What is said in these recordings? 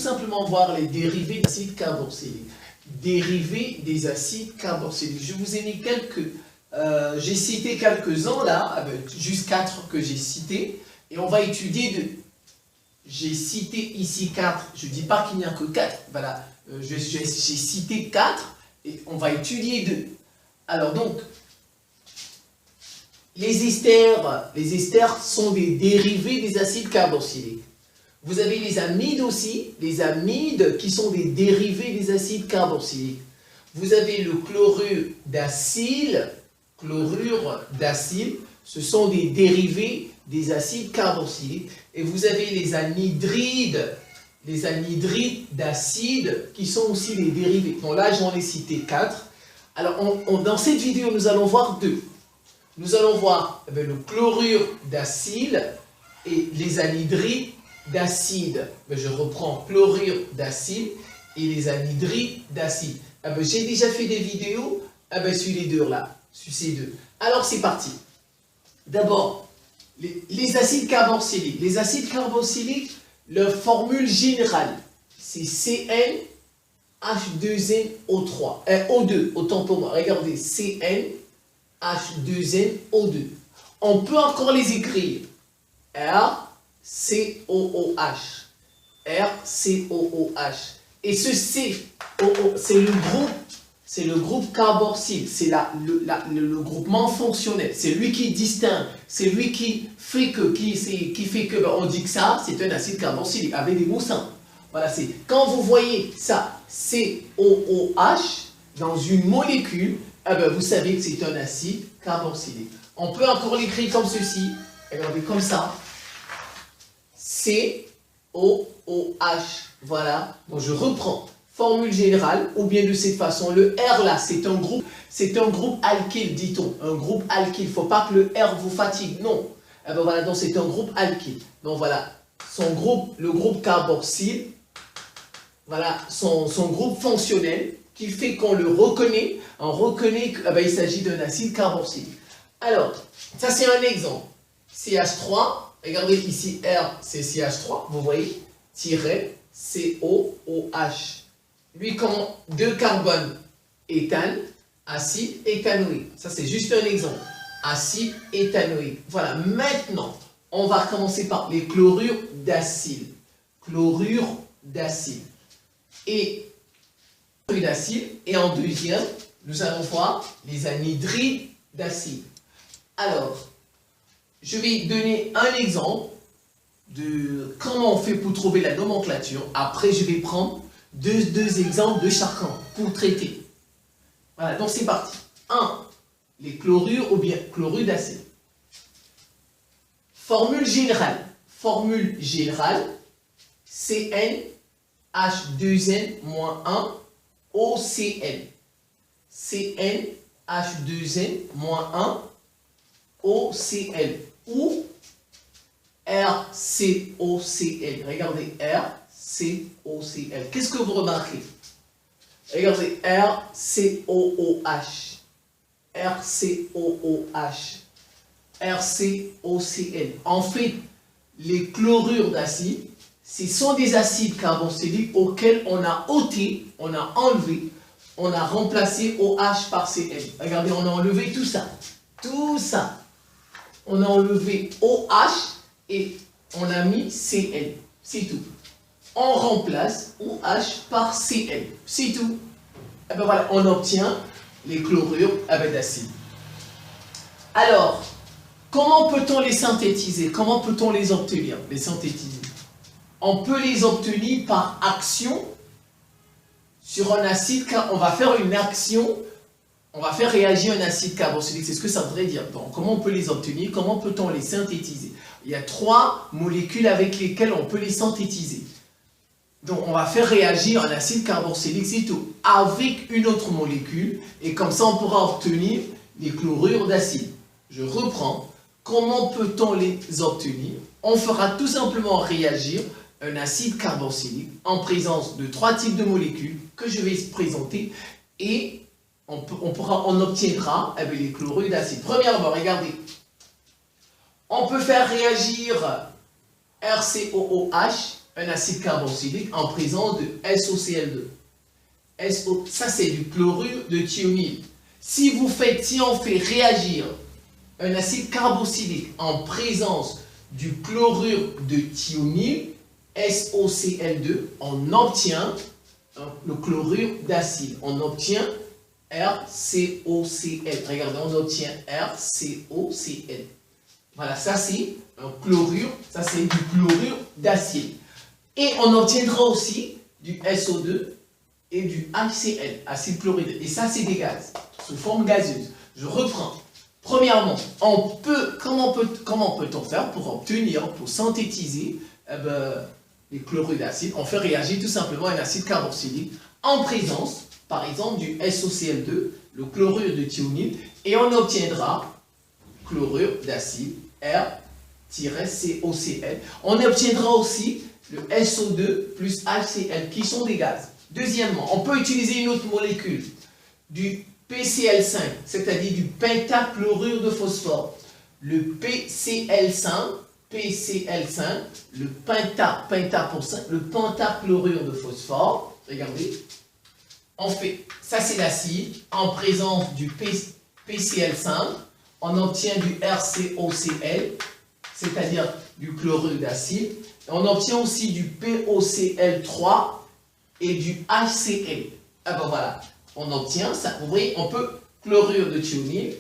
simplement voir les dérivés d'acides carboxyliques. Dérivés des acides carboxyliques. Je vous ai mis j'ai cité quelques-uns là, juste 4 que j'ai cités. Et on va étudier j'ai cité ici 4. Je ne dis pas qu'il n'y a que 4. Voilà, j'ai cité 4 et on va étudier 2. Alors donc, les esters sont des dérivés des acides carboxyliques. Vous avez les amides aussi, les amides qui sont des dérivés des acides carboxyliques. Vous avez le chlorure d'acyle, ce sont des dérivés des acides carboxyliques. Et vous avez les anhydrides d'acide qui sont aussi des dérivés. Donc là, j'en ai cité 4. Alors, dans cette vidéo, nous allons voir 2. Nous allons voir le chlorure d'acyle et les anhydrides d'acide. Je reprends chlorure d'acide et les anhydrides d'acide. J'ai déjà fait des vidéos sur les deux là, sur ces deux. Alors c'est parti. D'abord, les acides carboxyliques. Les acides carboxyliques, leur formule générale, c'est CnH2nO3. O2, autant pour moi. Regardez, CnH2nO2. On peut encore les écrire. RCOOH. RCOOH. Et ce COO, c'est le groupe carboxyle, c'est le groupement fonctionnel. C'est lui qui distingue, c'est lui qui fait que, on dit que ça, c'est un acide carboxylique avec des mots simples. Voilà, c'est quand vous voyez ça, COOH, dans une molécule, vous savez que c'est un acide carboxylique. On peut encore l'écrire comme ceci, regardez comme ça, COOH. Voilà, donc je reprends. Formule générale, ou bien de cette façon, le R là, c'est un groupe alkyle, dit-on. Un groupe alkyle, il ne faut pas que le R vous fatigue, non. Voilà, donc c'est un groupe alkyle. Donc voilà, le groupe carboxyle, voilà, son groupe fonctionnel, qui fait qu'on le reconnaît, on reconnaît qu'il s'agit d'un acide carboxylique. Alors, ça c'est un exemple. CH3, regardez ici, R c'est CH3, vous voyez, tiret COOH. Lui, quand 2 carbones éthane, acide éthanoïque. Ça, c'est juste un exemple. Acide éthanoïque. Voilà. Maintenant, on va commencer par les chlorures d'acyle. Chlorure d'acyle. Et en deuxième, nous allons voir les anhydrides d'acide. Alors, je vais donner un exemple de comment on fait pour trouver la nomenclature. Après, je vais prendre deux exemples de chacun pour traiter. Voilà, donc c'est parti. 1. Les chlorures ou bien chlorure d'acide. Formule générale. Formule générale. CnH2n-1 OCl. CnH2n-1 OCl. Ou RCOCl. Regardez, RCOCl. Qu'est-ce que vous remarquez? Regardez, RCOOH. RCOOH. RCOCl. En fait, les chlorures d'acide, ce sont des acides carboxyliques auxquels on a ôté, on a enlevé, on a remplacé OH par Cl. Regardez, on a enlevé tout ça. Tout ça. On a enlevé OH et on a mis Cl. C'est tout. On remplace OH par Cl. C'est tout. Et bien voilà, on obtient les chlorures d'acide. Alors, comment peut-on les synthétiser? Comment peut-on les obtenir, les synthétiser? On peut les obtenir par action sur un acide, car on va faire une action, on va faire réagir un acide carboxylique. C'est ce que ça voudrait dire. Donc, comment on peut les obtenir? Comment peut-on les synthétiser? Il y a 3 molécules avec lesquelles on peut les synthétiser. Donc, on va faire réagir un acide carboxylique, c'est tout, avec une autre molécule, et comme ça, on pourra obtenir les chlorures d'acide. Je reprends. Comment peut-on les obtenir? On fera tout simplement réagir un acide carboxylique en présence de 3 types de molécules que je vais présenter, et on obtiendra les chlorures d'acide. Premièrement, regardez. On peut faire réagir RCOOH un acide carboxylique en présence de SOCl2. Ça, c'est du chlorure de thionyle. Si on fait réagir un acide carboxylique en présence du chlorure de thionyle, SOCl2, on obtient le chlorure d'acide. On obtient RCOCl. Regardez, on obtient RCOCl. Voilà, ça c'est un chlorure, ça c'est du chlorure d'acide. Et on obtiendra aussi du SO2 et du HCl, acide chlorhydrique. Et ça c'est des gaz, sous forme gazeuse. Je reprends. Premièrement, comment peut-on faire pour obtenir, pour synthétiser les chlorures d'acide? On fait réagir tout simplement un acide carboxylique en présence, par exemple, du SOCl2, le chlorure de thionyle, et on obtiendra chlorure d'acide, R-COCl. On obtiendra aussi le SO2 plus HCl, qui sont des gaz. Deuxièmement, on peut utiliser une autre molécule, du PCl5, c'est-à-dire du pentachlorure de phosphore. Le PCl5, le penta pour 5, le pentachlorure de phosphore, regardez, ça c'est l'acide, en présence du PCl5, on obtient du RCOCl, c'est-à-dire du chlorure d'acide, on obtient aussi du POCl3 et du HCl. Ah ben voilà, on obtient ça, vous voyez, on peut, chlorure de thionyle,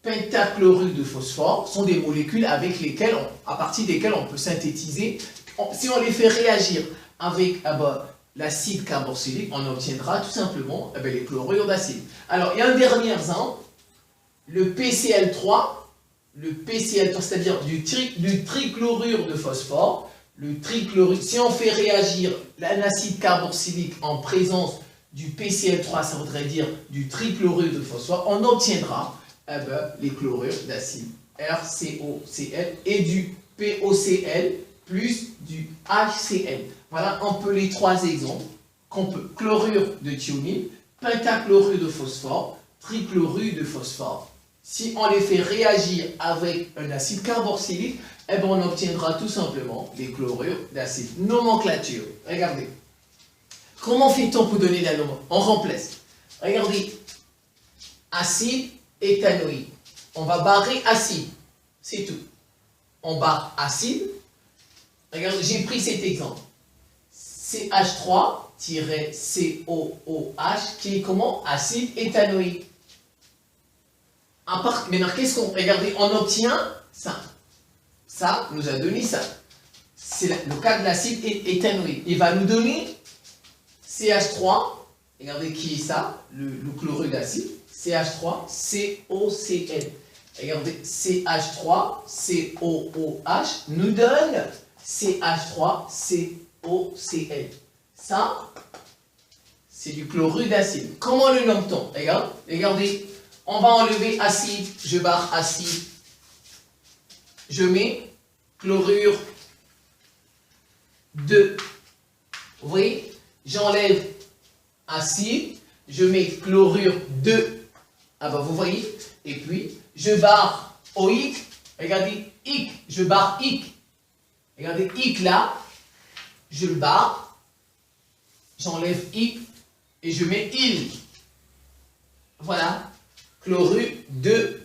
pentachlorure de phosphore, sont des molécules avec lesquelles à partir desquelles on peut synthétiser. Si on les fait réagir avec l'acide carboxylique, on obtiendra tout simplement les chlorures d'acide. Alors, il y a un dernier exemple, le PCl3, c'est-à-dire du trichlorure de phosphore. Le trichlorure, si on fait réagir un acide carboxylique en présence du PCl3, ça voudrait dire du trichlorure de phosphore, on obtiendra les chlorures d'acide, RCOCl, et du POCl plus du HCl. Voilà un peu les trois exemples qu'on peut. Chlorure de thionyle, pentachlorure de phosphore, trichlorure de phosphore. Si on les fait réagir avec un acide carboxylique, on obtiendra tout simplement des chlorures d'acide. Nomenclature, regardez. Comment fait-on pour donner la nomenclature? On remplace. Regardez, acide éthanoïque. On va barrer acide, c'est tout. On barre acide. Regardez, j'ai pris cet exemple. CH3-COOH qui est comment? Acide éthanoïque. Maintenant, qu'est-ce qu'on... Regardez, on obtient ça. Ça nous a donné ça. C'est le cas de l'acide éthanoïque. Il va nous donner CH3. Regardez qui est ça, le chlorure d'acide. CH3COCl. Regardez, CH3COOH nous donne CH3COCl. Ça, c'est du chlorure d'acide. Comment le nomme-t-on? Regardez, on va enlever acide, je barre acide. Je mets chlorure 2. Vous voyez, j'enlève acide, je mets chlorure 2. Ah ben vous voyez, et puis je barre OIC. Regardez, IC, je barre IC. Regardez, IC là, je le barre, j'enlève IC et je mets IL. Voilà, chlorure 2.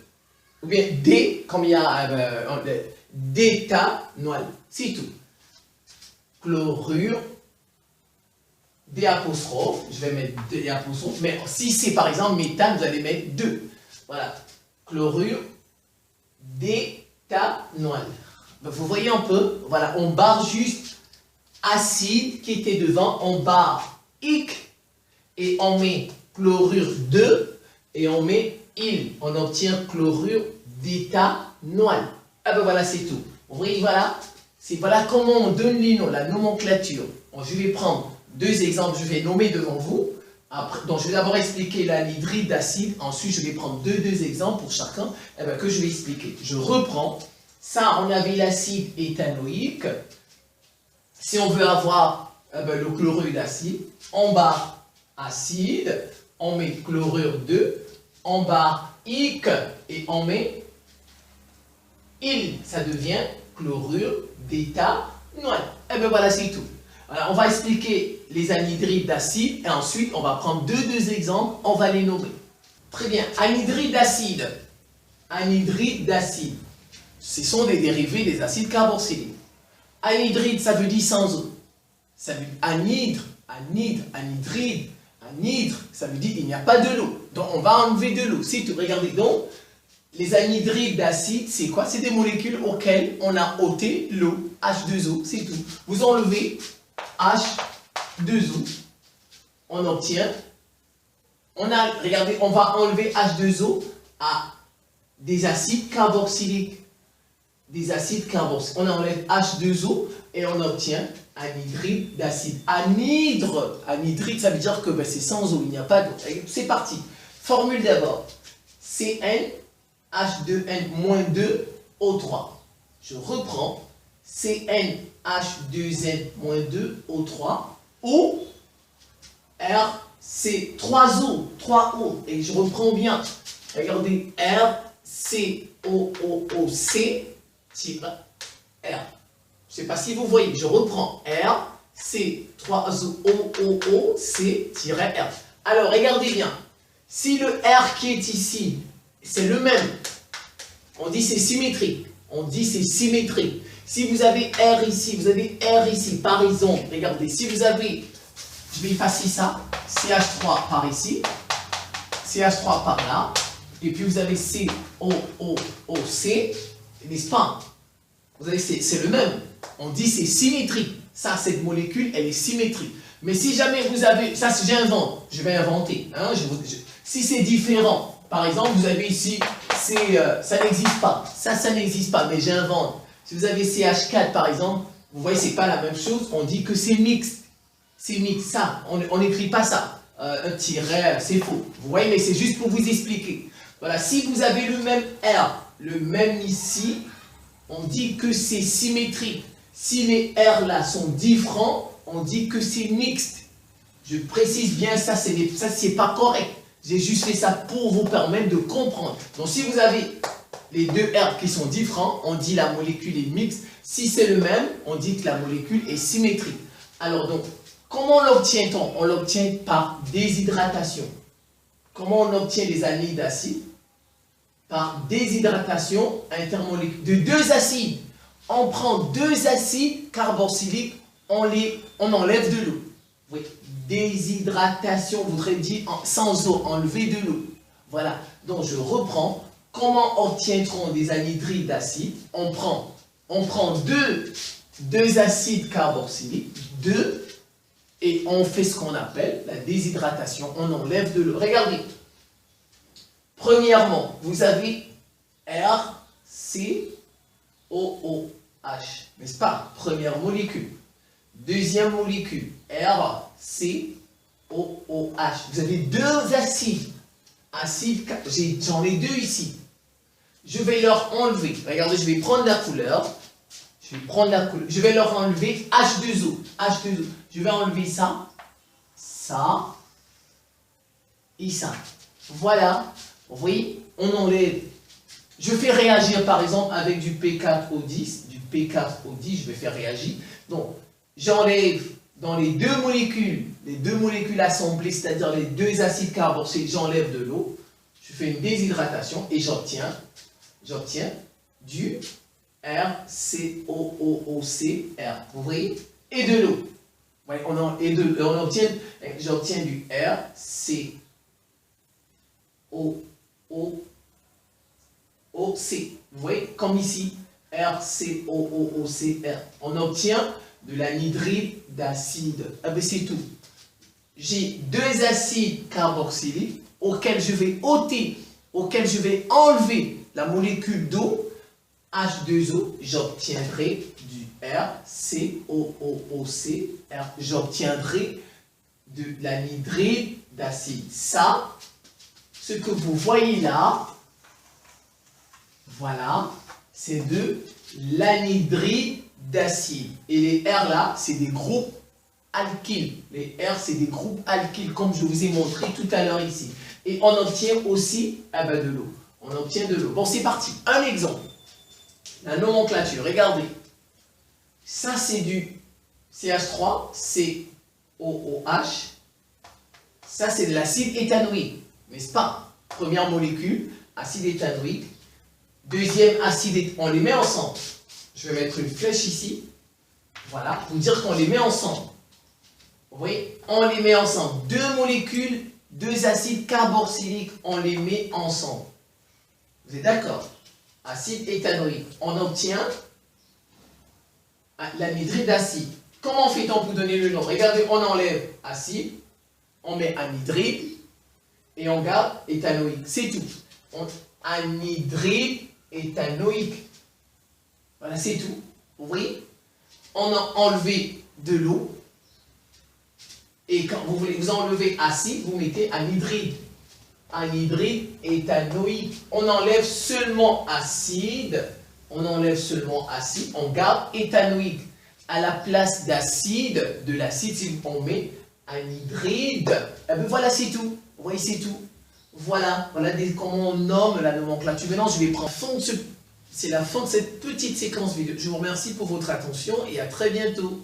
Ou bien D, comme il y a d'éthanol, c'est tout. Chlorure, D apostrophe, je vais mettre D apostrophe, mais si c'est par exemple méthane, vous allez mettre 2. Voilà, chlorure d'éthanol. Vous voyez un peu, voilà, on barre juste acide qui était devant, on barre IC et on met chlorure 2 et on met il, on obtient chlorure d'éthanol. Ah ben voilà, c'est tout. Vous voyez, voilà. Voilà comment on donne les noms, la nomenclature. Bon, je vais prendre deux exemples, je vais nommer devant vous. Après, donc, je vais d'abord expliquer l'anhydride d'acide. Ensuite, je vais prendre deux exemples pour chacun que je vais expliquer. Je reprends. Ça, on avait l'acide éthanoïque. Si on veut avoir le chlorure d'acide, on barre acide, on met chlorure 2. On barre IC et on met IL, ça devient chlorure d'éthanol. Ouais. Et bien voilà, c'est tout. Alors, on va expliquer les anhydrides d'acide et ensuite on va prendre deux exemples, on va les nommer. Très bien. Anhydride d'acide. Anhydride d'acide. Ce sont des dérivés des acides carboxyliques. Anhydride, ça veut dire sans eau. Ça veut dire anhydre, anhydride, anhydre, ça veut dire il n'y a pas de l'eau. Donc on va enlever de l'eau. C'est tout. Regardez donc, les anhydrides d'acide, c'est quoi? C'est des molécules auxquelles on a ôté l'eau, H2O, c'est tout. Vous enlevez H2O, on obtient, regardez, on va enlever H2O à des acides carboxyliques. Des acides carboxyliques. On enlève H2O et on obtient anhydride d'acide. Anhydride, ça veut dire que c'est sans eau, il n'y a pas d'eau. C'est parti. Formule d'abord. CN, H2N-2O3. Je reprends. CN, H2N-2O3. Ou R, c'est 3O, 3O. Et je reprends bien. Regardez, R, C, O, O, O, C, R. Je ne sais pas si vous voyez, je reprends R, C, 3O, O, O, O, C, R. Alors, regardez bien. Si le R qui est ici, c'est le même, on dit c'est symétrique. On dit c'est symétrique. Si vous avez R ici, vous avez R ici, par exemple, regardez, si vous avez, je vais effacer ça, CH3 par ici, CH3 par là, et puis vous avez C, O, O, O, C, n'est-ce pas? Vous avez, c'est le même. On dit c'est symétrique. Ça, cette molécule, elle est symétrique. Mais si jamais vous avez, ça j'invente, je vais inventer. Hein, si c'est différent, par exemple, vous avez ici, ça n'existe pas. Ça n'existe pas, mais j'invente. Si vous avez CH4 par exemple, vous voyez, c'est pas la même chose. On dit que c'est mixte. C'est mixte, ça. On n'écrit pas ça. Un tiret, c'est faux. Vous voyez, mais c'est juste pour vous expliquer. Voilà, si vous avez le même R, le même ici, on dit que c'est symétrique. Si les R là sont différents, on dit que c'est mixte. Je précise bien ça, c'est pas correct. J'ai juste fait ça pour vous permettre de comprendre. Donc si vous avez les deux R qui sont différents, on dit la molécule est mixte. Si c'est le même, on dit que la molécule est symétrique. Alors donc, comment l'obtient-on? On l'obtient par déshydratation. Comment on obtient les anhydrides d'acide? Par déshydratation intermoléculaire de deux acides. On prend deux acides carboxyliques, on enlève de l'eau. Oui, déshydratation voudrait dire sans eau, enlever de l'eau. Voilà, donc je reprends. Comment obtiendront des anhydrides d'acide? On prend deux acides carboxyliques, et on fait ce qu'on appelle la déshydratation, on enlève de l'eau. Regardez. Premièrement, vous avez R, C, O, O, H, n'est-ce pas? Première molécule. Deuxième molécule, R, C, O, O, H. Vous avez deux acides. J'en ai deux ici. Je vais leur enlever. Regardez, je vais prendre la couleur. Je vais leur enlever H2O. H2O. Je vais enlever ça, ça et ça. Voilà. Vous voyez, on enlève. Je fais réagir par exemple avec du P4O10. Du P4O10, je vais faire réagir. Donc, j'enlève dans les deux molécules assemblées, c'est-à-dire les deux acides carboxyliques, j'enlève de l'eau. Je fais une déshydratation et j'obtiens du RCOOCR. Vous voyez? Et de l'eau. Ouais, j'obtiens du RCOOCR. Vous voyez? Comme ici, RCOOCR. On obtient de l'anhydride d'acide. Ah ben c'est tout. J'ai deux acides carboxyliques auxquels je vais ôter, auxquels je vais enlever la molécule d'eau, H2O, j'obtiendrai du RCOOCR. J'obtiendrai de l'anhydride d'acide. Ça, ce que vous voyez là, voilà, c'est de l'anhydride d'acide. Et les R là, c'est des groupes alkyles. Les R, c'est des groupes alkyles, comme je vous ai montré tout à l'heure ici. Et on obtient aussi de l'eau. On obtient de l'eau. Bon, c'est parti. Un exemple. La nomenclature, regardez. Ça, c'est du CH3, COOH. Ça, c'est de l'acide éthanoïque, n'est-ce pas? Première molécule, acide éthanoïque. Deuxième acide, on les met ensemble. Je vais mettre une flèche ici. Voilà, pour dire qu'on les met ensemble. Vous voyez? On les met ensemble. Deux molécules, deux acides carboxyliques, on les met ensemble. Vous êtes d'accord? Acide éthanoïque. On obtient l'anhydride d'acide. Comment fait-on pour donner le nom? Regardez, on enlève acide, on met anhydride et on garde éthanoïque. C'est tout. Anhydride éthanoïque. Voilà, c'est tout. Vous voyez? On a enlevé de l'eau. Et quand vous voulez vous enlever acide, vous mettez anhydride. Anhydride éthanoïque. On enlève seulement acide. On enlève seulement acide. On garde éthanoïque. À la place d'acide, de l'acide, si on met anhydride, et bien voilà, c'est tout. Vous voyez, c'est tout. Voilà comment on nomme la nomenclature. Maintenant, je vais prendre c'est la fin de cette petite séquence vidéo. Je vous remercie pour votre attention et à très bientôt.